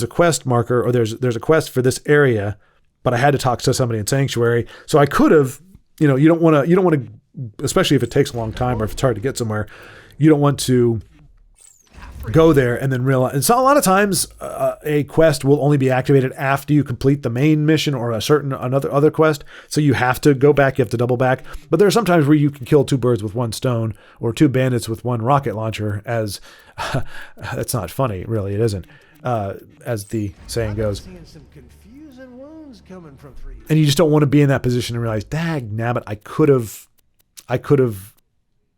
quest marker, or there's a quest for this area, but I had to talk to somebody in Sanctuary, so I could have, you don't want to, especially if it takes a long time or if it's hard to get somewhere, you don't want to go there and then realize. And so a lot of times a quest will only be activated after you complete the main mission or another quest. So you have to go back, you have to double back. But there are some times where you can kill two birds with one stone, or two bandits with one rocket launcher, as that's not funny, really, it isn't, as the saying goes. And you just don't want to be in that position and realize, dag nabbit, I could have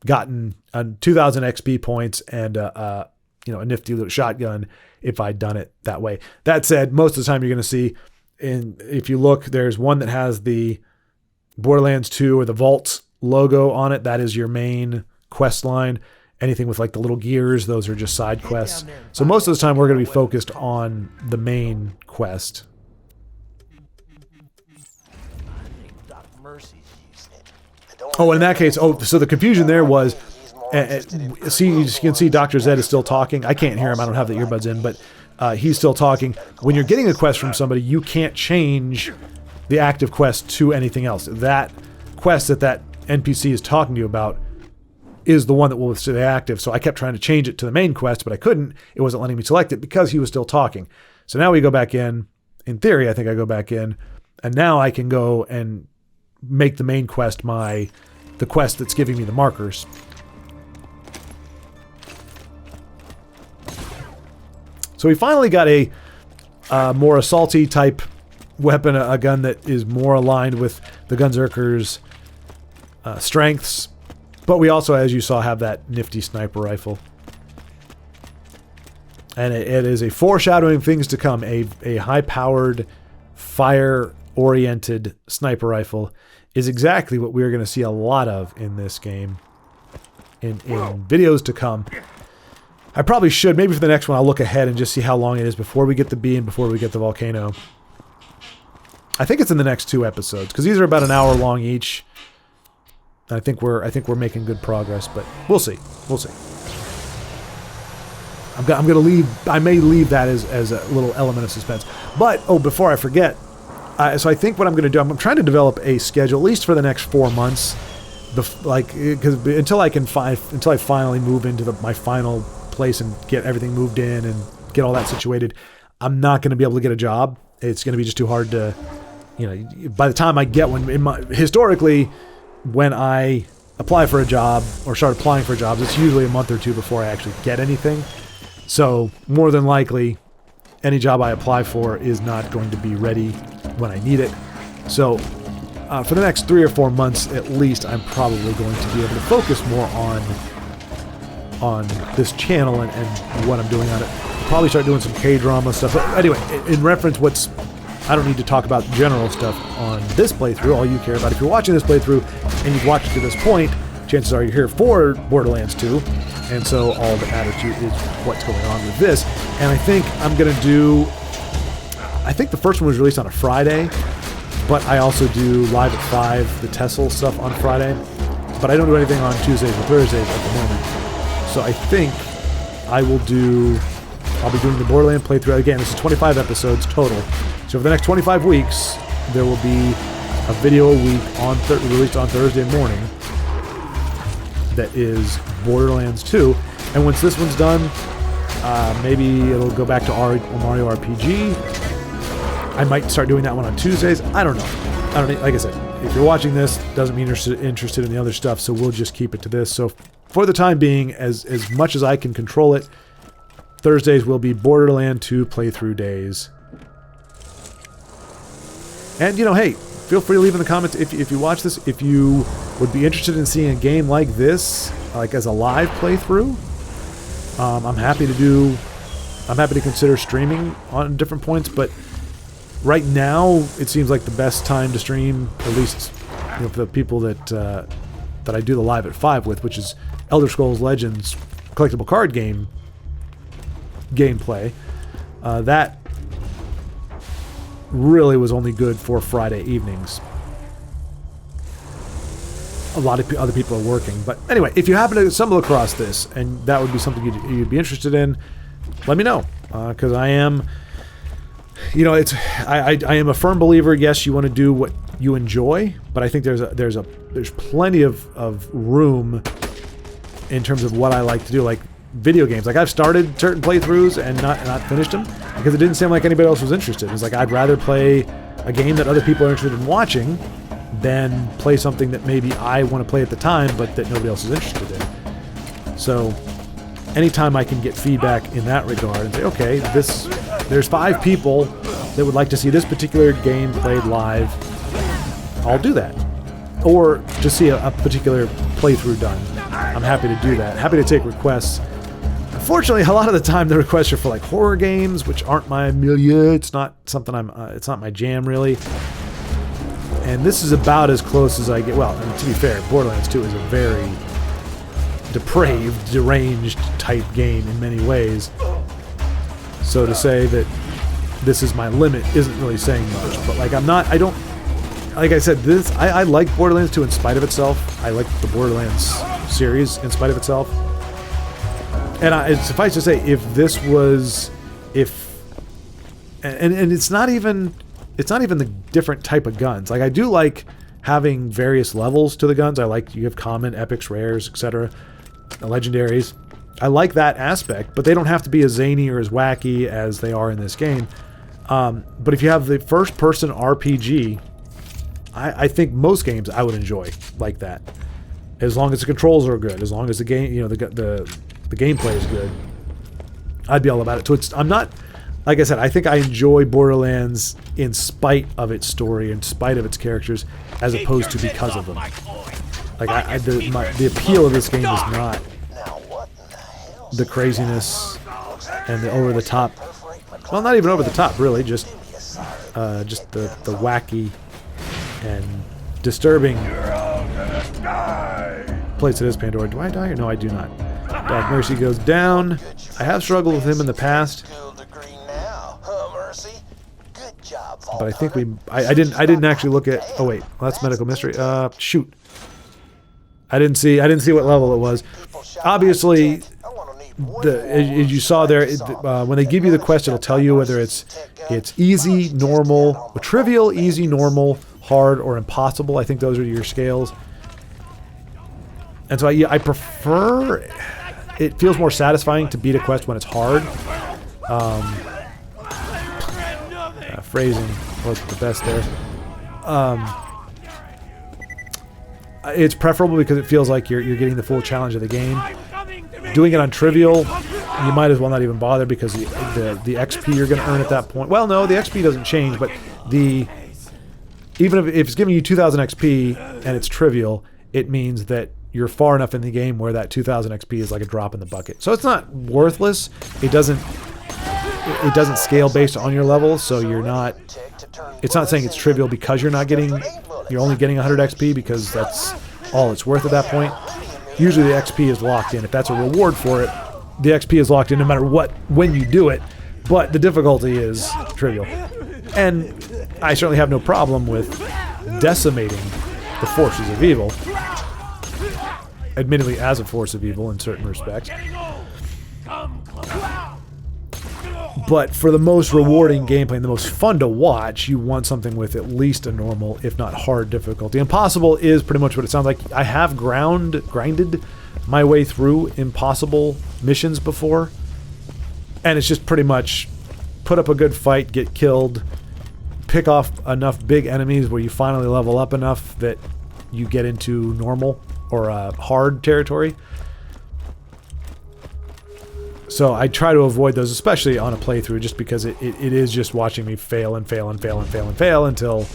gotten 2,000 XP points and a nifty little shotgun if I'd done it that way. That said, most of the time you're going to see, if you look, there's one that has the Borderlands 2 or the Vault logo on it. That is your main quest line. Anything with like the little gears, those are just side quests. So most of the time we're going to be focused on the main quest. Oh, in that case, so the confusion there was, see, you can see Dr. Zed is still talking. I can't hear him. I don't have the earbuds in, but he's still talking. When you're getting a quest from somebody, you can't change the active quest to anything else. That quest that NPC is talking to you about is the one that will stay active. So I kept trying to change it to the main quest, but I couldn't. It wasn't letting me select it because he was still talking. So now we go back in. In theory, I think I go back in, and now I can go and make the main quest the quest that's giving me the markers. So we finally got a more assaulty type weapon, a gun that is more aligned with the Gunzerker's strengths. But we also, as you saw, have that nifty sniper rifle. And it is a foreshadowing of things to come. A high-powered, fire-oriented sniper rifle is exactly what we're going to see a lot of in this game. In videos to come. I probably should, maybe for the next one, I'll look ahead and just see how long it is before we get the bee and before we get the volcano. I think it's in the next 2 episodes because these are about an hour long each. I think we're making good progress, but we'll see. We'll see. I'm gonna leave. I may leave that as a little element of suspense. But before I forget, so I think what I'm gonna do, I'm trying to develop a schedule at least for the next 4 months, because until I finally move into my final place and get everything moved in and get all that situated, I'm not gonna be able to get a job. It's gonna be just too hard to, by the time I get one, historically, when I apply for a job or start applying for jobs, it's usually a month or 2 before I actually get anything. So more than likely, any job I apply for is not going to be ready when I need it. So for the next 3 or 4 months at least, I'm probably going to be able to focus more on this channel and what I'm doing on it. Probably start doing some K-drama stuff. But anyway, in reference, I don't need to talk about general stuff on this playthrough. All you care about, if you're watching this playthrough and you've watched it to this point, chances are you're here for Borderlands 2. And so all that matters to you is what's going on with this. And I think I'm going to do... I think the first one was released on a Friday, but I also do Live at 5, the Tessel stuff on Friday. But I don't do anything on Tuesdays or Thursdays at the moment. So I think I'll be doing the Borderlands playthrough. Again, this is 25 episodes total. So for the next 25 weeks, there will be a video a week released on Thursday morning that is Borderlands 2. And once this one's done, maybe it'll go back to Mario RPG. I might start doing that one on Tuesdays. I don't know. Like I said, if you're watching this, doesn't mean you're interested in the other stuff, so we'll just keep it to this. So for the time being, as much as I can control it, Thursdays will be Borderlands 2 playthrough days. And, hey, feel free to leave in the comments if you watch this, if you would be interested in seeing a game like this, like as a live playthrough. I'm happy to consider streaming on different points, but right now it seems like the best time to stream, at least for the people that I do the Live at 5 with, which is Elder Scrolls Legends collectible card gameplay. That really was only good for Friday evenings. A lot of other people are working. But anyway, if you happen to stumble across this and that would be something you'd be interested in, let me know. Because I am, I am a firm believer. Yes, you want to do what you enjoy, but I think there's plenty of room in terms of what I like to do. Like video games. Like I've started certain playthroughs and not finished them because it didn't seem like anybody else was interested. It's like I'd rather play a game that other people are interested in watching than play something that maybe I want to play at the time but that nobody else is interested in. So anytime I can get feedback in that regard and say, okay, there's 5 people that would like to see this particular game played live, I'll do that. Or to see a particular playthrough done. I'm happy to do that. Happy to take requests. Unfortunately, a lot of the time the requests are for like horror games, which aren't my milieu. It's not something it's not my jam really. And this is about as close as I get. Well, and to be fair, Borderlands 2 is a very depraved, deranged type game in many ways. So to say that this is my limit isn't really saying much. But like like I said, I like Borderlands 2 in spite of itself. I like the Borderlands series in spite of itself. And suffice to say, and it's not even the different type of guns. Like I do like having various levels to the guns. I like you have common, epics, rares, etc., legendaries. I like that aspect, but they don't have to be as zany or as wacky as they are in this game. But if you have the first-person RPG, I think most games I would enjoy like that, as long as the controls are good, as long as the game, the gameplay is good. I'd be all about it. So I'm not, like I said, I think I enjoy Borderlands in spite of its story, in spite of its characters, as opposed to because of them. Like the appeal of this game is not the craziness and the over the top. Well, not even over the top, really. Just the wacky and disturbing place it is, Pandora. Do I die or no? I do not. Dark Mercy goes down. I have struggled with him in the past. but I think I didn't actually look at. Oh wait, well, that's medical mystery. Shoot. I didn't see what level it was. Obviously, as you saw there, when they give you the quest, it'll tell you whether it's easy, normal, trivial, easy, normal, hard, or impossible. I think those are your scales. And so I prefer. It feels more satisfying to beat a quest when it's hard. Phrasing wasn't the best there. It's preferable because it feels like you're getting the full challenge of the game. Doing it on trivial, you might as well not even bother because the XP you're going to earn at that point. Well, no, the XP doesn't change, but even if it's giving you 2,000 XP and it's trivial, it means that you're far enough in the game where that 2,000 XP is like a drop in the bucket. So it's not worthless. It doesn't scale based on your level, so you're not. It's not saying it's trivial because you're only getting 100 XP because that's all it's worth at that point. Usually the XP is locked in. If that's a reward for it, the XP is locked in no matter when you do it, but the difficulty is trivial. And I certainly have no problem with decimating the forces of evil, admittedly as a force of evil in certain respects. But for the most rewarding gameplay and the most fun to watch, you want something with at least a normal, if not hard, difficulty. Impossible is pretty much what it sounds like. I have grinded my way through impossible missions before, and it's just pretty much put up a good fight, get killed, pick off enough big enemies where you finally level up enough that you get into normal or hard territory. So I try to avoid those, especially on a playthrough, just because it is just watching me fail and fail and fail and fail and fail until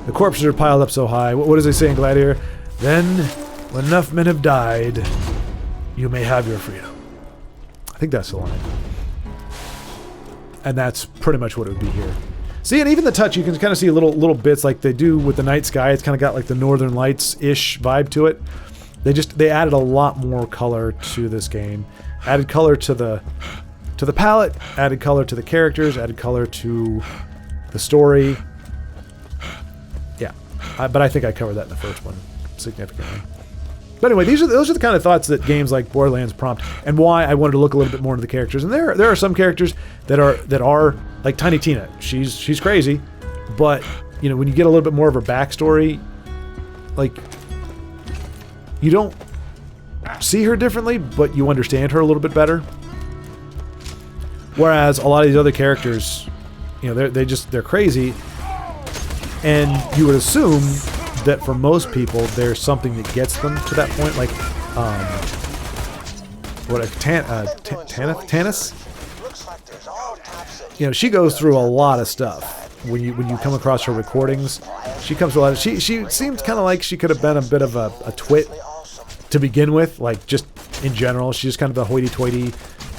the corpses are piled up so high. What does it say in Gladiator? Then, when enough men have died, you may have your freedom. I think that's the line. And that's pretty much what it would be here. See, and even the touch, you can kind of see little bits like they do with the night sky. It's kind of got like the Northern Lights-ish vibe to it. They added a lot more color to this game. Added color to the palette, added color to the characters, added color to the story. Yeah, but I think I covered that in the first one significantly. But anyway, those are the kind of thoughts that games like Borderlands prompt, and why I wanted to look a little bit more into the characters. And there are some characters that are like Tiny Tina. She's crazy, but you know, when you get a little bit more of her backstory, like you don't see her differently, but you understand her a little bit better. Whereas a lot of these other characters, you know, they're crazy, and you would assume that for most people there's something that gets them to that point, like Tanis. You know, she goes through a lot of stuff. When you come across her recordings, she comes to a lot of. She seems kind of like she could have been a bit of a twit to begin with, like just in general. She's just kind of the hoity-toity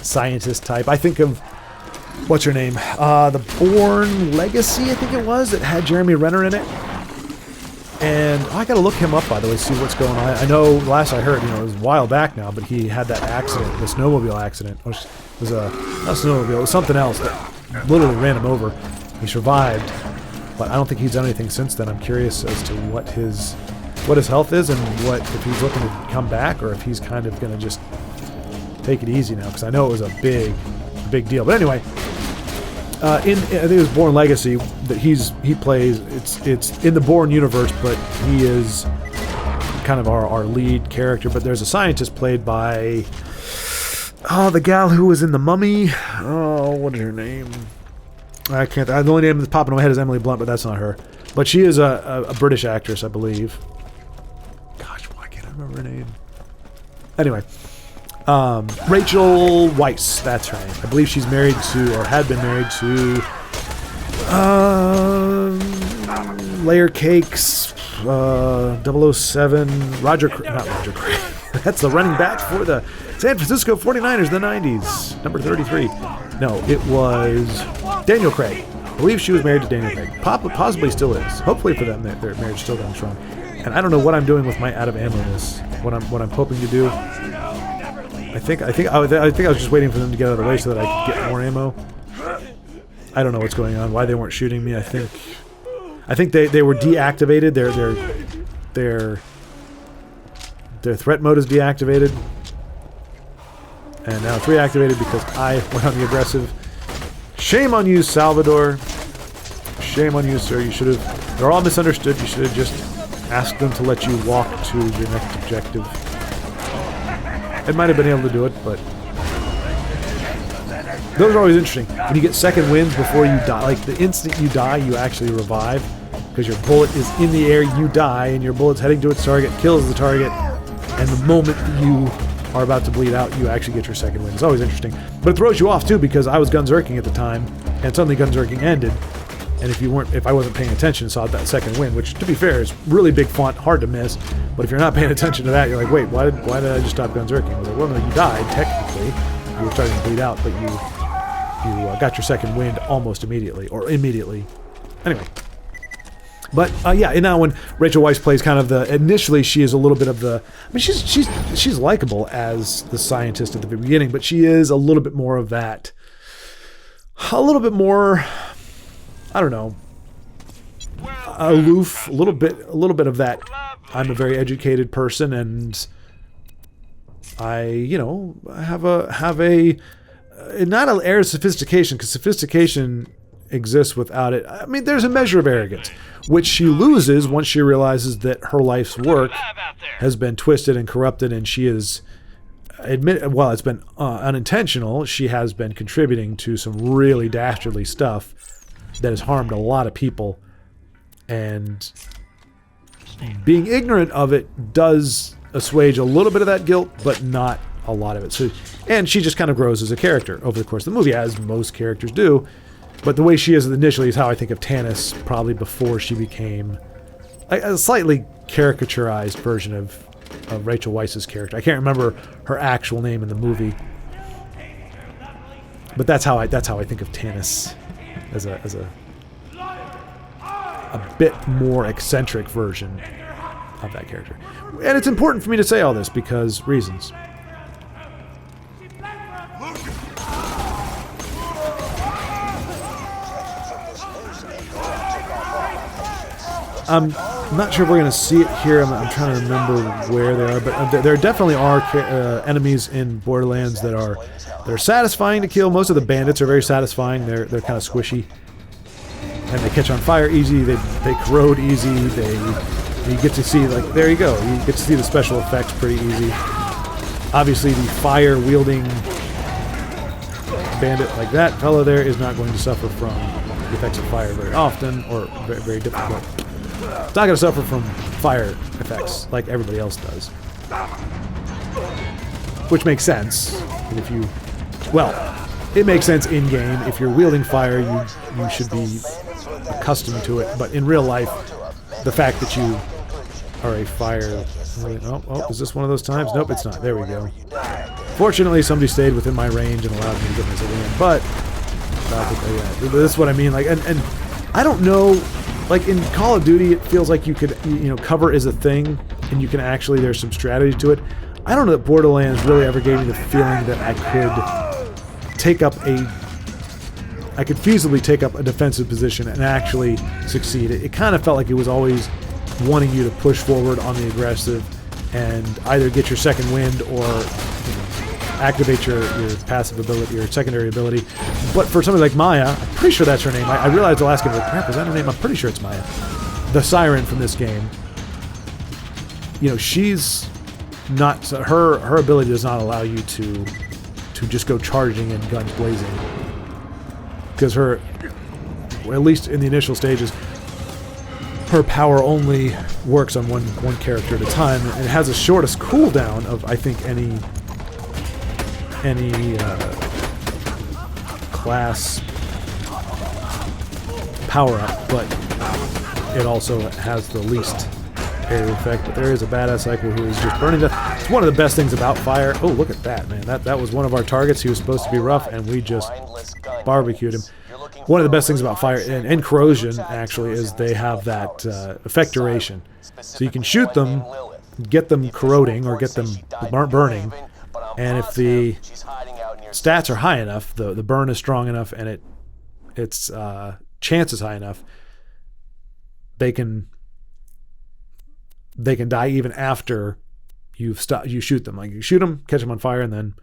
scientist type. I think of, what's her name? The Bourne Legacy, I think it was, that had Jeremy Renner in it. And I gotta look him up, by the way, see what's going on. I know last I heard, you know, it was a while back now, but he had that accident, the snowmobile accident. It was not a snowmobile, it was something else that literally ran him over. He survived, but I don't think he's done anything since then. I'm curious as to what his health is, and if he's looking to come back, or if he's kind of going to just take it easy now, because I know it was a big deal. But anyway, I think it was Bourne Legacy that he plays. It's in the Bourne universe, but he is kind of our lead character. But there's a scientist played by the gal who was in The Mummy. Oh, what is her name? I can't. The only name that's popping in my head is Emily Blunt, but that's not her. But she is a British actress, I believe. Remember her name. Anyway, Rachel Weisz, that's her name. I believe she's married to, or had been married to, Layer Cakes, 007, not Roger Craig. That's the running back for the San Francisco 49ers in the 90s, number 33. No, it was Daniel Craig. I believe she was married to Daniel Craig. Possibly still is. Hopefully for them, their marriage still going strong. And I don't know what I'm doing with my out of ammo-ness. What I'm hoping to do. I think I was just waiting for them to get out of the way so that I could get more ammo. I don't know what's going on. Why they weren't shooting me. I think I think they were deactivated. Their threat mode is deactivated. And now it's reactivated because I went on the aggressive. Shame on you, Salvador. Shame on you, sir. You should have... They're all misunderstood. You should have just asked them to let you walk to your next objective. It might have been able to do it, but... Those are always interesting. When you get second wins before you die, like the instant you die, you actually revive. Because your bullet is in the air, you die, and your bullet's heading to its target, kills the target, and the moment that you are about to bleed out, you actually get your second win. It's always interesting. But it throws you off too, because I was Gunzerking at the time, and suddenly Gunzerking ended. And if I wasn't paying attention and saw that second win, which to be fair is really big font, hard to miss. But if you're not paying attention to that, you're like, wait, why did I just stop Gunzerking? I was like, well, no, you died technically. You were starting to bleed out, but you got your second wind almost immediately, or immediately. Anyway. But yeah, and now when Rachel Weisz plays kind of the... Initially, she is a little bit of the... I mean, she's likable as the scientist at the very beginning, but she is a little bit more of that... A little bit more... I don't know... Aloof. A little bit of that... I'm a very educated person, and... I, you know, have a... Not an air of sophistication, because sophistication exists without it. I mean, there's a measure of arrogance, which she loses once she realizes that her life's work has been twisted and corrupted, and she is, well, it's been unintentional. She has been contributing to some really dastardly stuff that has harmed a lot of people, and being ignorant of it does assuage a little bit of that guilt, but not a lot of it. So, and she just kind of grows as a character over the course of the movie, as most characters do. But the way she is initially is how I think of Tanis, probably before she became a slightly caricaturized version of Rachel Weisz's character. I can't remember her actual name in the movie, but that's how I think of Tanis, as a bit more eccentric version of that character. And it's important for me to say all this because reasons. I'm not sure if we're going to see it here. I'm trying to remember where they are, but there definitely are enemies in Borderlands that are satisfying to kill. Most of the bandits are very satisfying. They're kind of squishy, and they catch on fire easy. They corrode easy. You get to see, like, there you go. You get to see the special effects pretty easy. Obviously, the fire wielding bandit like that fellow there is not going to suffer from the effects of fire very often, or very, very difficult. It's not going to suffer from fire effects like everybody else does. Which makes sense. If you... Well, it makes sense in-game. If you're wielding fire, you should be accustomed to it. But in real life, the fact that you are a fire... Oh, is this one of those times? Nope, it's not. There we go. Fortunately, somebody stayed within my range and allowed me to get myself in. But... This is what I mean. Like, and I don't know... Like, in Call of Duty, it feels like you could, cover is a thing, and you can actually, there's some strategy to it. I don't know that Borderlands really ever gave me the feeling that I could feasibly take up a defensive position and actually succeed. It kind of felt like it was always wanting you to push forward on the aggressive and either get your second wind or activate your passive ability, your secondary ability. But for somebody like Maya, I'm pretty sure that's her name. I realized the last game, like, crap, is that her name? I'm pretty sure it's Maya. The siren from this game. She's not... Her ability does not allow you to just go charging and guns blazing. Because her... At least in the initial stages, her power only works on one character at a time, and it has the shortest cooldown of, I think, any class power-up, but it also has the least area effect. But there is a badass cycle who is just burning death. It's one of the best things about fire. Oh, look at that, man. That was one of our targets. He was supposed to be rough, and we just barbecued him. One of the best things about fire and corrosion, actually, is they have that effect duration. So you can shoot them, get them corroding, or get them burning, and if the stats are high enough, the burn is strong enough, and its chance is high enough, they can die even after you shoot them. Like you shoot them, catch them on fire, and then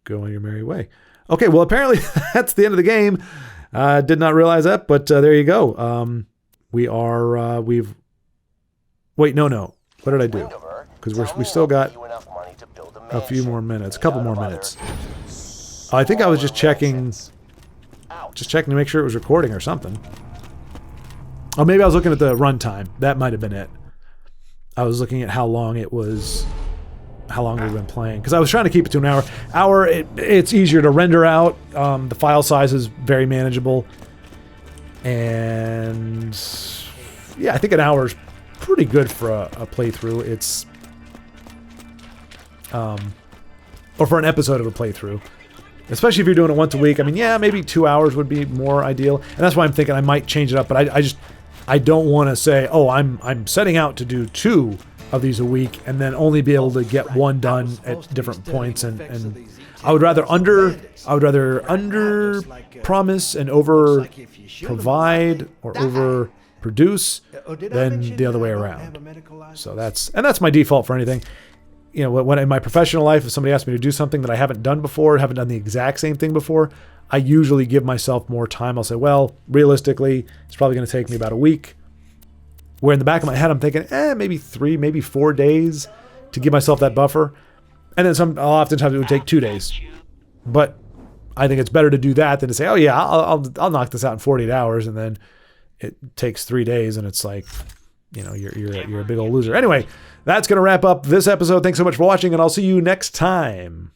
go on your merry way. Okay, well apparently that's the end of the game. Did not realize that, but there you go. We've. Wait, no. What did I do? Because we still got a few more minutes, a couple more minutes. I think I was just checking to make sure it was recording or something. Oh, maybe I was looking at the runtime. That might have been it. I was looking at how long we've been playing, because I was trying to keep it to an hour. It's easier to render out. The file size is very manageable, and yeah, I think an hour is pretty good for a playthrough. It's or for an episode of a playthrough, especially if you're doing it once a week. I mean, yeah, maybe 2 hours would be more ideal, and that's why I'm thinking I might change it up. But I don't want to say, oh, I'm setting out to do 2 of these a week and then only be able to get 1 done at different points. And I would rather under promise and over provide or over produce than the other way around. So that's my default for anything. You know, when in my professional life, if somebody asks me to do something that I haven't done before, haven't done the exact same thing before, I usually give myself more time. I'll say, well, realistically, it's probably going to take me about a week. Where in the back of my head, I'm thinking, maybe 3, maybe 4 days to give myself that buffer. And then oftentimes it would take 2 days. But I think it's better to do that than to say, oh yeah, I'll knock this out in 48 hours, and then it takes 3 days, and it's like, you know, you're a big old loser. Anyway, that's going to wrap up this episode. Thanks so much for watching, and I'll see you next time.